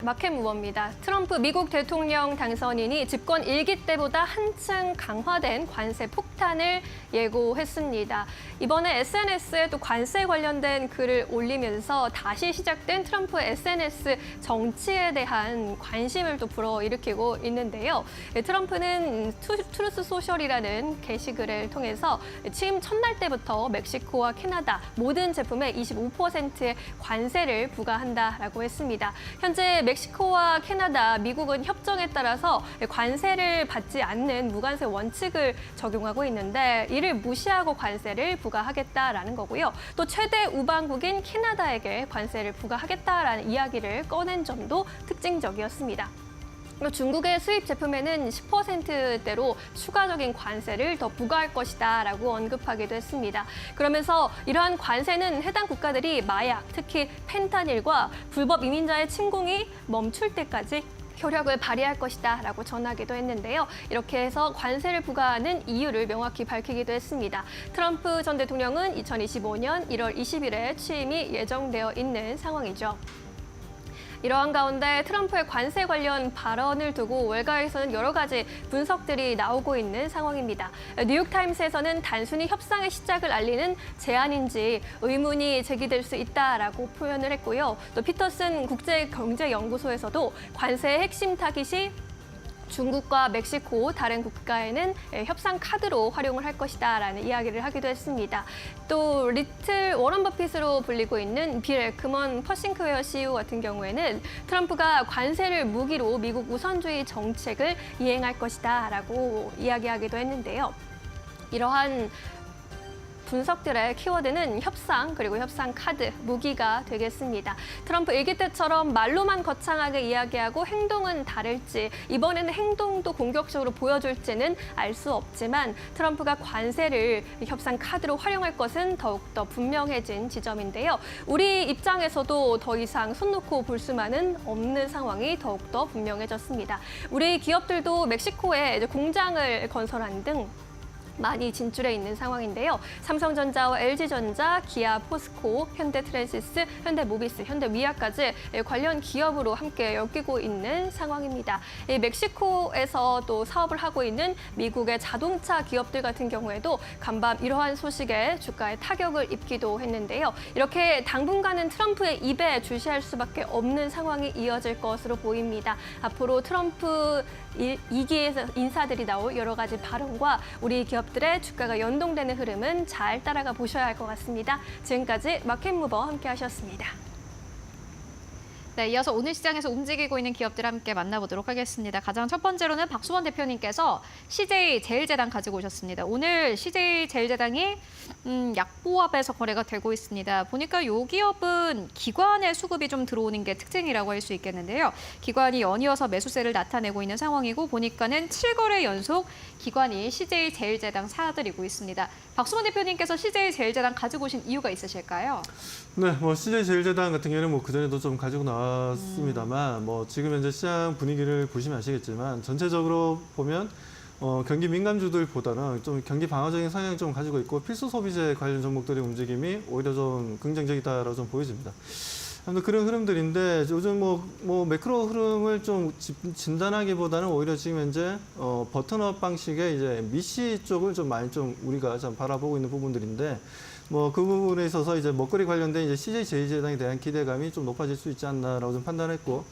마켓 무버입니다. 트럼프 미국 대통령 당선인이 집권 1기 때보다 한층 강화된 관세 폭탄을 예고했습니다. 이번에 SNS에 또 관세 관련된 글을 올리면서 다시 시작된 트럼프의 SNS 정치에 대한 관심을 또 불어일으키고 있는데요. 트럼프는 트루스 소셜이라는 게시글을 통해서 취임 첫날 때부터 멕시코와 캐나다 모든 제품에 25%의 관세를 부과한다라고 했습니다. 현재 멕시코와 캐나다, 미국은 협정에 따라서 관세를 받지 않는 무관세 원칙을 적용하고 있는데 이를 무시하고 관세를 부과하겠다라는 거고요. 또 최대 우방국인 캐나다에게 관세를 부과하겠다라는 이야기를 꺼낸 점도 특징적이었습니다. 중국의 수입 제품에는 10%대로 추가적인 관세를 더 부과할 것이다라고 언급하기도 했습니다. 그러면서 이러한 관세는 해당 국가들이 마약, 특히 펜타닐과 불법 이민자의 침공이 멈출 때까지 효력을 발휘할 것이다라고 전하기도 했는데요. 이렇게 해서 관세를 부과하는 이유를 명확히 밝히기도 했습니다. 트럼프 전 대통령은 2025년 1월 20일에 취임이 예정되어 있는 상황이죠. 이러한 가운데 트럼프의 관세 관련 발언을 두고 외곽에서는 여러 가지 분석들이 나오고 있는 상황입니다. 뉴욕타임스에서는 단순히 협상의 시작을 알리는 제안인지 의문이 제기될 수 있다라고 표현을 했고요. 또 피터슨 국제경제연구소에서도 관세의 핵심 타깃이 중국과 멕시코 다른 국가에는 협상 카드로 활용을 할 것이다라는 이야기를 하기도 했습니다. 또 리틀 워런 버핏으로 불리고 있는 빌 에크먼 퍼싱크웨어 CEO 같은 경우에는 트럼프가 관세를 무기로 미국 우선주의 정책을 이행할 것이다라고 이야기하기도 했는데요. 이러한 분석들의 키워드는 협상, 그리고 협상 카드, 무기가 되겠습니다. 트럼프 일기 때처럼 말로만 거창하게 이야기하고 행동은 다를지, 이번에는 행동도 공격적으로 보여줄지는 알 수 없지만 트럼프가 관세를 협상 카드로 활용할 것은 더욱더 분명해진 지점인데요. 우리 입장에서도 더 이상 손 놓고 볼 수만은 없는 상황이 더욱더 분명해졌습니다. 우리 기업들도 멕시코에 공장을 건설하는 등 많이 진출해 있는 상황인데요. 삼성전자와 LG전자, 기아, 포스코, 현대트랜시스, 현대모비스, 현대위아까지 관련 기업으로 함께 엮이고 있는 상황입니다. 멕시코에서 또 사업을 하고 있는 미국의 자동차 기업들 같은 경우에도 간밤 이러한 소식에 주가에 타격을 입기도 했는데요. 이렇게 당분간은 트럼프의 입에 주시할 수밖에 없는 상황이 이어질 것으로 보입니다. 앞으로 트럼프 2기에서 인사들이 나올 여러 가지 발언과 우리 기업들의 주가가 연동되는 흐름은 잘 따라가 보셔야 할 것 같습니다. 지금까지 마켓무버 함께 하셨습니다. 네, 이어서 오늘 시장에서 움직이고 있는 기업들 함께 만나보도록 하겠습니다. 가장 첫 번째로는 박수원 대표님께서 CJ제일제당 가지고 오셨습니다. 오늘 CJ제일제당이 약보합에서 거래가 되고 있습니다. 보니까 이 기업은 기관의 수급이 좀 들어오는 게 특징이라고 할 수 있겠는데요. 기관이 연이어서 매수세를 나타내고 있는 상황이고 보니까는 7거래 연속 기관이 CJ제일제당 사들이고 있습니다. 박수원 대표님께서 CJ제일제당 가지고 오신 이유가 있으실까요? 네, CJ제일제당 같은 경우는 그전에도 좀 가지고 나왔습니다만, 지금 현재 시장 분위기를 보시면 아시겠지만, 전체적으로 보면, 경기 민감주들보다는 좀 경기 방어적인 성향을 좀 가지고 있고, 필수 소비재 관련 종목들의 움직임이 오히려 좀 긍정적이다라고 좀 보여집니다. 아무튼 그런 흐름들인데, 요즘 매크로 흐름을 좀 진단하기보다는 오히려 지금 현재, 버튼업 방식의 이제 미시 쪽을 좀 많이 좀 우리가 좀 바라보고 있는 부분들인데, 그 부분에 있어서 이제 먹거리 관련된 이제 CJ제일제당에 대한 기대감이 좀 높아질 수 있지 않나라고 좀 판단했고,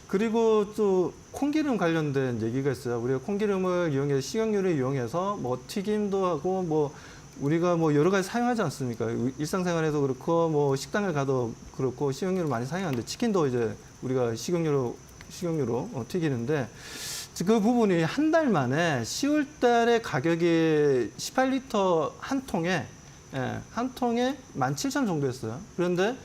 그리고 또 콩기름 관련된 얘기가 있어요. 우리가 콩기름을 이용해서 식용유를 이용해서 튀김도 하고 우리가 여러 가지 사용하지 않습니까? 일상생활에도 그렇고 식당을 가도 그렇고 식용유를 많이 사용하는데 치킨도 이제 우리가 식용유로 튀기는데 그 부분이 한 달 만에 10월 달에 가격이 18리터 한 통에 17,000 정도였어요. 그런데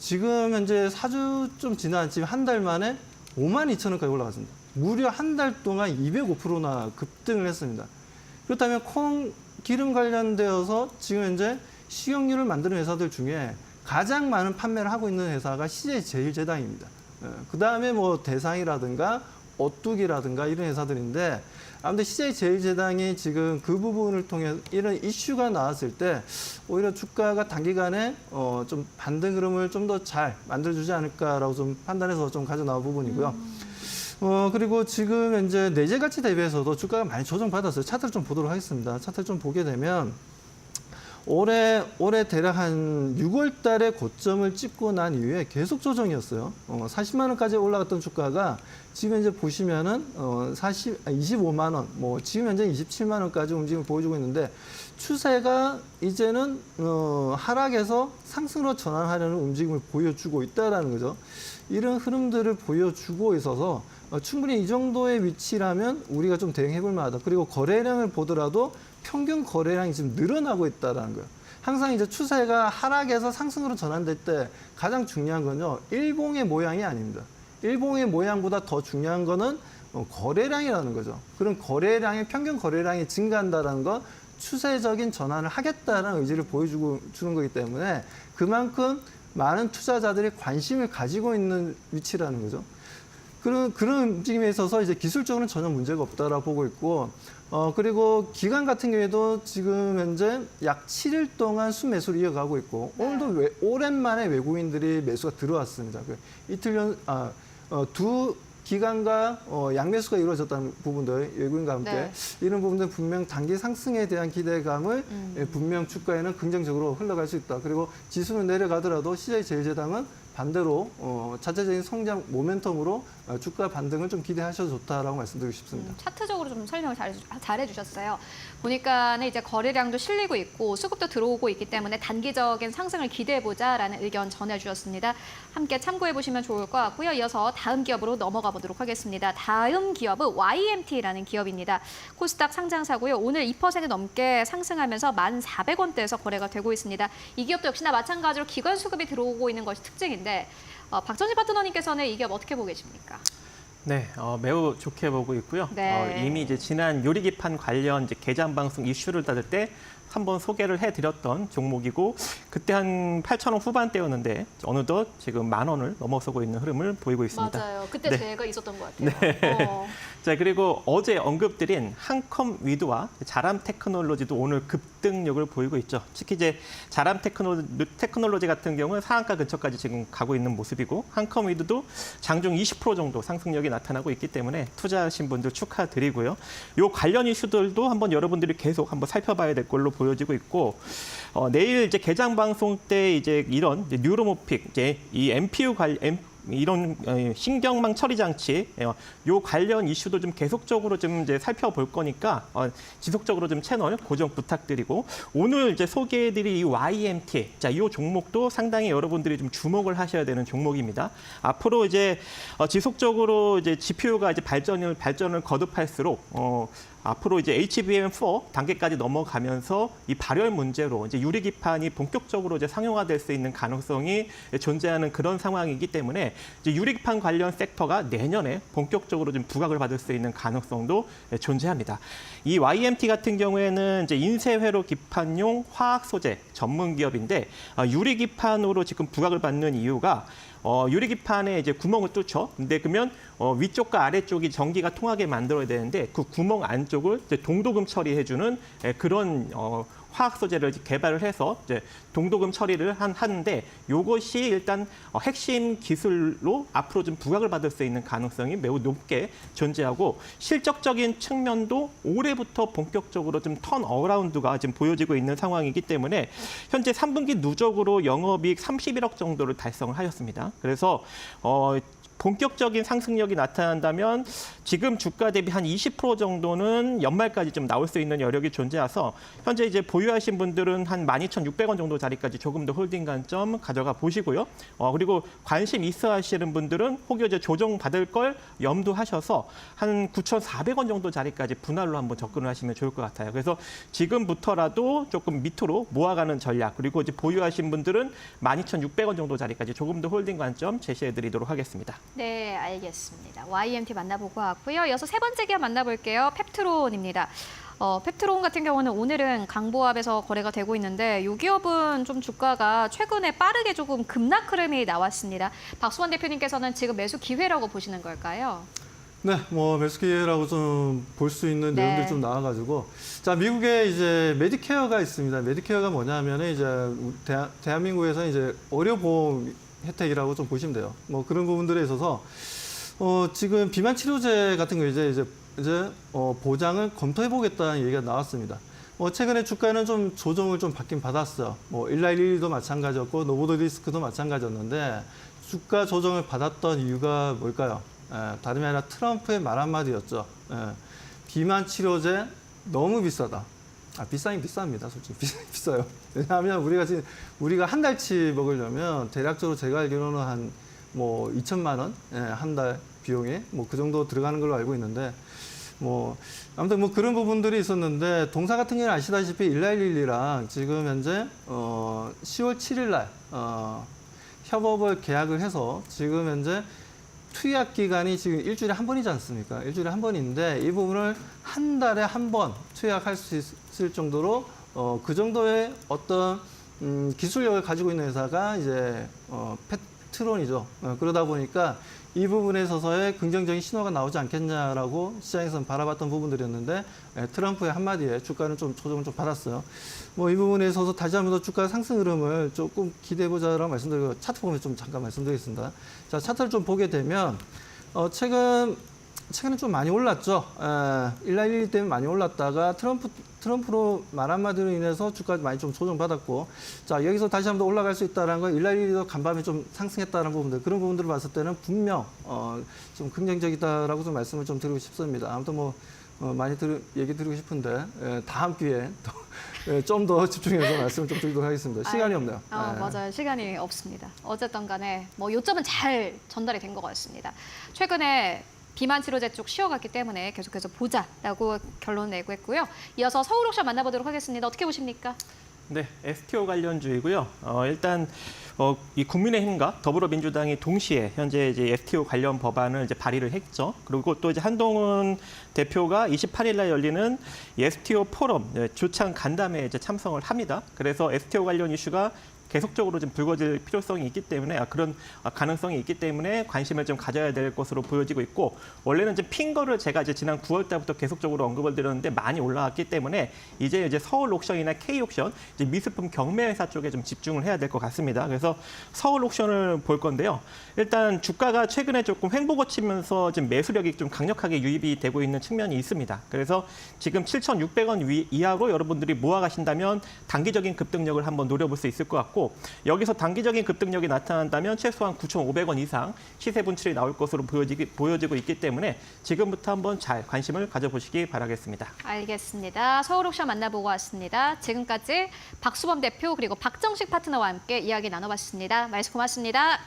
지금 현재 4주 좀 지난 지금 한 달 만에 52,000원까지 올라갔습니다. 무려 한 달 동안 205%나 급등을 했습니다. 그렇다면 기름 관련되어서 지금 현재 식용유를 만드는 회사들 중에 가장 많은 판매를 하고 있는 회사가 CJ제일제당입니다. 그 다음에 대상이라든가 오뚜기라든가 이런 회사들인데 아무튼 CJ제일제당이 지금 그 부분을 통해 이런 이슈가 나왔을 때 오히려 주가가 단기간에 좀 반등 흐름을 좀 더 잘 만들어주지 않을까라고 좀 판단해서 좀 가져 나온 부분이고요. 그리고 지금 현재 내재 가치 대비해서도 주가가 많이 조정받았어요. 차트를 좀 보도록 하겠습니다. 차트를 좀 보게 되면 올해 대략 한 6월 달에 고점을 찍고 난 이후에 계속 조정이었어요. 40만 원까지 올라갔던 주가가 지금 현재 보시면은 25만 원, 뭐 지금 현재 27만 원까지 움직임을 보여주고 있는데 추세가 이제는 하락에서 상승으로 전환하려는 움직임을 보여주고 있다라는 거죠. 이런 흐름들을 보여주고 있어서 충분히 이 정도의 위치라면 우리가 좀 대응해볼 만하다. 그리고 거래량을 보더라도 평균 거래량이 지금 늘어나고 있다는 거예요. 항상 이제 추세가 하락에서 상승으로 전환될 때 가장 중요한 건요, 일봉의 모양이 아닙니다. 일봉의 모양보다 더 중요한 거는 거래량이라는 거죠. 그런 거래량의 평균 거래량이 증가한다는 건 추세적인 전환을 하겠다는 의지를 보여주는 거기 때문에 그만큼 많은 투자자들이 관심을 가지고 있는 위치라는 거죠. 그런 움직임에 있어서 이제 기술적으로는 전혀 문제가 없다라고 보고 있고, 그리고 기간 같은 경우에도 지금 현재 약 7일 동안 순매수를 이어가고 있고, 오늘도 오랜만에 외국인들이 매수가 들어왔습니다. 두 기간과 양매수가 이루어졌다는 부분들, 외국인과 함께 네. 이런 부분들 분명 단기 상승에 대한 기대감을 분명 주가에는 긍정적으로 흘러갈 수 있다. 그리고 지수는 내려가더라도 CJ제일제당은 반대로 자체적인 성장 모멘텀으로 주가 반등을 좀 기대하셔도 좋다라고 말씀드리고 싶습니다. 차트적으로 좀 설명을 잘해주셨어요. 보니까는 이제 거래량도 실리고 있고 수급도 들어오고 있기 때문에 단기적인 상승을 기대해보자라는 의견 전해주셨습니다. 함께 참고해보시면 좋을 것 같고요. 이어서 다음 기업으로 넘어가 보도록 하겠습니다. 다음 기업은 YMT라는 기업입니다. 코스닥 상장사고요. 오늘 2% 넘게 상승하면서 1,400원대에서 거래가 되고 있습니다. 이 기업도 역시나 마찬가지로 기관 수급이 들어오고 있는 것이 특징인데 박전지 파트너님께서는 이 기업 어떻게 보고 계십니까? 네, 매우 좋게 보고 있고요. 네. 이미 이제 지난 요리기판 관련 이제 개장 방송 이슈를 다룰 때 한번 소개를 해드렸던 종목이고 그때 한 8,000원 후반대였는데 어느덧 지금 10,000원을 넘어서고 있는 흐름을 보이고 있습니다. 맞아요. 그때 네. 제가 있었던 것 같아요. 자, 그리고 어제 언급드린 한컴 위드와 자람 테크놀로지도 오늘 급등력을 보이고 있죠. 특히 이제 자람 테크놀로지 같은 경우는 상한가 근처까지 지금 가고 있는 모습이고 한컴 위드도 장중 20% 정도 상승력이 나타나고 있기 때문에 투자하신 분들 축하드리고요. 요 관련 이슈들도 한번 여러분들이 계속 한번 살펴봐야 될 걸로 보여지고 있고 내일 이제 개장 방송 때 이제 이런 이제 뉴로모픽 이제 이 MPU 이런 신경망 처리 장치 요 관련 이슈도 좀 계속적으로 좀 이제 살펴볼 거니까 지속적으로 좀 채널 고정 부탁드리고 오늘 이제 소개해드릴 이 YMT 자, 이 종목도 상당히 여러분들이 좀 주목을 하셔야 되는 종목입니다. 앞으로 이제 지속적으로 이제 GPU가 이제 발전을 거듭할수록 앞으로 이제 HBM4 단계까지 넘어가면서 이 발열 문제로 이제 유리기판이 본격적으로 이제 상용화될 수 있는 가능성이 존재하는 그런 상황이기 때문에 이제 유리기판 관련 섹터가 내년에 본격적으로 좀 부각을 받을 수 있는 가능성도 존재합니다. 이 YMT 같은 경우에는 이제 인쇄회로 기판용 화학 소재 전문 기업인데 유리기판으로 지금 부각을 받는 이유가 유리기판에 이제 구멍을 뚫죠. 근데 그러면 위쪽과 아래쪽이 전기가 통하게 만들어야 되는데 그 구멍 안쪽을 이제 동도금 처리해주는 그런 화학 소재를 개발을 해서 이제 동도금 처리를 하는데 이것이 일단 핵심 기술로 앞으로 좀 부각을 받을 수 있는 가능성이 매우 높게 존재하고 실적적인 측면도 올해부터 본격적으로 좀 턴어라운드가 지금 보여지고 있는 상황이기 때문에 현재 3분기 누적으로 영업이익 31억 정도를 달성을 하였습니다. 그래서 본격적인 상승력이 나타난다면 지금 주가 대비 한 20% 정도는 연말까지 좀 나올 수 있는 여력이 존재해서 현재 이제 보유하신 분들은 한 12,600원 정도 자리까지 조금 더 홀딩 관점 가져가 보시고요. 그리고 관심 있어 하시는 분들은 혹여 이제 조정 받을 걸 염두하셔서 한 9,400원 정도 자리까지 분할로 한번 접근을 하시면 좋을 것 같아요. 그래서 지금부터라도 조금 밑으로 모아가는 전략 그리고 이제 보유하신 분들은 12,600원 정도 자리까지 조금 더 홀딩 관점 제시해 드리도록 하겠습니다. 네, 알겠습니다. YMT 만나보고 왔고요. 이어서 세 번째 기업 만나볼게요. 펩트론입니다. 펩트론 같은 경우는 오늘은 강보합에서 거래가 되고 있는데 이 기업은 좀 주가가 최근에 빠르게 조금 급락 흐름이 나왔습니다. 박수원 대표님께서는 지금 매수 기회라고 보시는 걸까요? 네, 뭐 매수 기회라고 좀 볼 수 있는 네. 내용들이 좀 나와가지고, 자, 미국에 이제 메디케어가 있습니다. 메디케어가 뭐냐면은 이제 대한민국에서 이제 의료보험 혜택이라고 좀 보시면 돼요. 뭐 그런 부분들에 있어서 지금 비만 치료제 같은 거 이제 보장을 검토해 보겠다는 얘기가 나왔습니다. 최근에 주가는 좀 조정을 좀 받긴 받았어요. 뭐 1111도 마찬가지였고 노보더디스크도 마찬가지였는데 주가 조정을 받았던 이유가 뭘까요? 다름이 아니라 트럼프의 말 한마디였죠. 비만 치료제 너무 비싸다. 비싸긴 비쌉니다. 솔직히 비싸요. 왜냐하면 우리가 한 달치 먹으려면 대략적으로 제가 알기로는 한 뭐 2천만 원, 한 달 비용에 뭐 그 정도 들어가는 걸로 알고 있는데, 뭐 아무튼 뭐 그런 부분들이 있었는데, 동사 같은 경우는 아시다시피 1111이랑 지금 현재 10월 7일 날 협업을 계약을 해서 지금 현재 투약 기간이 지금 일주일에 한 번이지 않습니까? 일주일에 한 번인데 이 부분을 한 달에 한 번 투약할 수 있을 정도로 그 정도의 어떤 기술력을 가지고 있는 회사가 이제 페트론이죠. 그러다 보니까 이 부분에 있어서의 긍정적인 신호가 나오지 않겠냐라고 시장에서는 바라봤던 부분들이었는데, 트럼프의 한마디에 주가는 좀 조정을 좀 받았어요. 뭐 이 부분에 있어서 다시 한 번 더 주가 상승 흐름을 조금 기대해보자라고 말씀드리고, 차트 보면 좀 잠깐 말씀드리겠습니다. 자, 차트를 좀 보게 되면 최근에 좀 많이 올랐죠. 1111 때문에 많이 올랐다가 트럼프로 말 한마디로 인해서 주가가 많이 좀 조정받았고, 자, 여기서 다시 한번 더 올라갈 수 있다는 건 1111도 간밤에 좀 상승했다는 부분들, 그런 부분들을 봤을 때는 분명 좀 긍정적이다라고 좀 말씀을 좀 드리고 싶습니다. 아무튼 뭐 많이 얘기 드리고 싶은데 다음 기회에 좀 더 집중해서 말씀을 좀 드리도록 하겠습니다. 시간이 없네요. 맞아요. 시간이 없습니다. 어쨌든 간에 뭐 요점은 잘 전달이 된 것 같습니다. 최근에 비만 치료제 쪽 쉬어갔기 때문에 계속해서 보자라고 결론 내고 했고요. 이어서 서울옥션 만나보도록 하겠습니다. 어떻게 보십니까? 네, STO 관련주이고요. 일단 이 국민의힘과 더불어민주당이 동시에 현재 이제 STO 관련 법안을 이제 발의를 했죠. 그리고 또 이제 한동훈 대표가 28일 날 열리는 STO 포럼 조창 간담회에 이제 참석을 합니다. 그래서 STO 관련 이슈가 계속적으로 좀 불거질 필요성이 있기 때문에 그런 가능성이 있기 때문에 관심을 좀 가져야 될 것으로 보여지고 있고, 원래는 좀 핀 거를 제가 이제 지난 9월 달부터 계속적으로 언급을 드렸는데 많이 올라왔기 때문에 이제 서울 옥션이나 K 옥션 이제 미술품 경매 회사 쪽에 좀 집중을 해야 될 것 같습니다. 그래서 서울 옥션을 볼 건데요. 일단 주가가 최근에 조금 횡보 거치면서 지금 매수력이 좀 강력하게 유입이 되고 있는 측면이 있습니다. 그래서 지금 7,600원 이하로 여러분들이 모아가신다면 단기적인 급등력을 한번 노려볼 수 있을 것 같고, 여기서 단기적인 급등력이 나타난다면 최소한 9,500원 이상 시세 분출이 나올 것으로 보여지고 있기 때문에 지금부터 한번 잘 관심을 가져보시기 바라겠습니다. 알겠습니다. 서울옥션 만나보고 왔습니다. 지금까지 박수범 대표 그리고 박정식 파트너와 함께 이야기 나눠봤습니다. 말씀 고맙습니다.